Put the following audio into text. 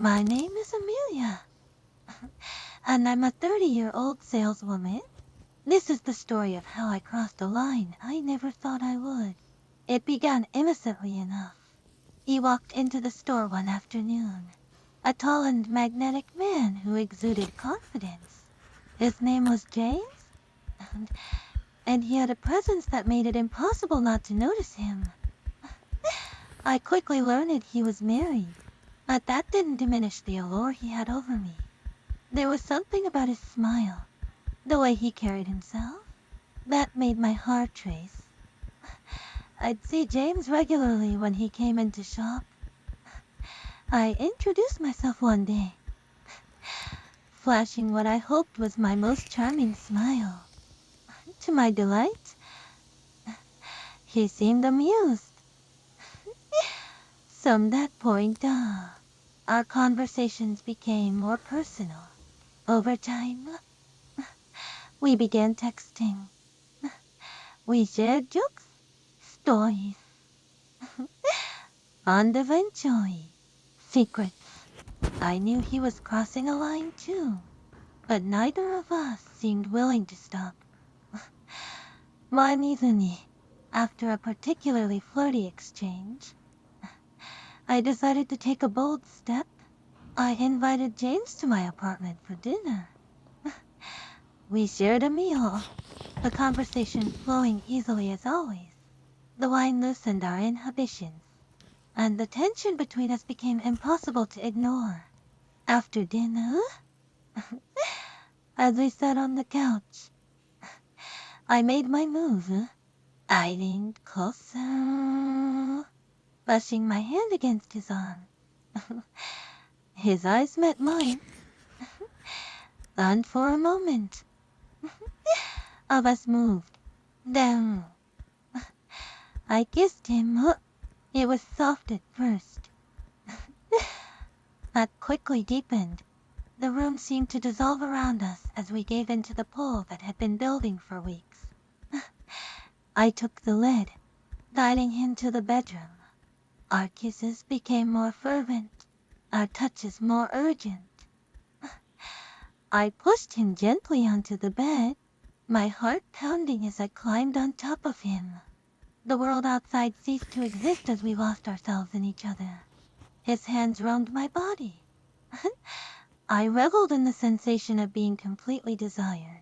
My name is Amelia, and I'm a 30-year-old saleswoman. This is the story of how I crossed a line I never thought I would. It began innocently enough. He walked into the store one afternoon, a tall and magnetic man who exuded confidence. His name was James, and, and he had a presence that made it impossible not to notice him. I quickly learned he was married, but that didn't diminish the allure he had over me. There was something about his smile, the way he carried himself, that made my heart race. I'd see James regularly when he came into shop. I introduced myself one day, flashing what I hoped was my most charming smile. To my delight, he seemed amused. From that point on, our conversations became more personal. Over time, we began texting. We shared jokes, stories, and eventually, secrets. I knew he was crossing a line too, but neither of us seemed willing to stop. Finally, after a particularly flirty exchange, I decided to take a bold step. I invited James to my apartment for dinner. We shared a meal, the conversation flowing easily as always. The wine loosened our inhibitions, and the tension between us became impossible to ignore. After dinner, as we sat on the couch, I made my move. I leaned closer, brushing my hand against his arm. His eyes met mine, and for a moment, of us moved. Then, I kissed him. It was soft at first, but quickly deepened. The room seemed to dissolve around us as we gave into the pull that had been building for weeks. I took the lid, guiding him to the bedroom. Our kisses became more fervent, our touches more urgent. I pushed him gently onto the bed, my heart pounding as I climbed on top of him. The world outside ceased to exist as we lost ourselves in each other. His hands roamed my body. I reveled in the sensation of being completely desired.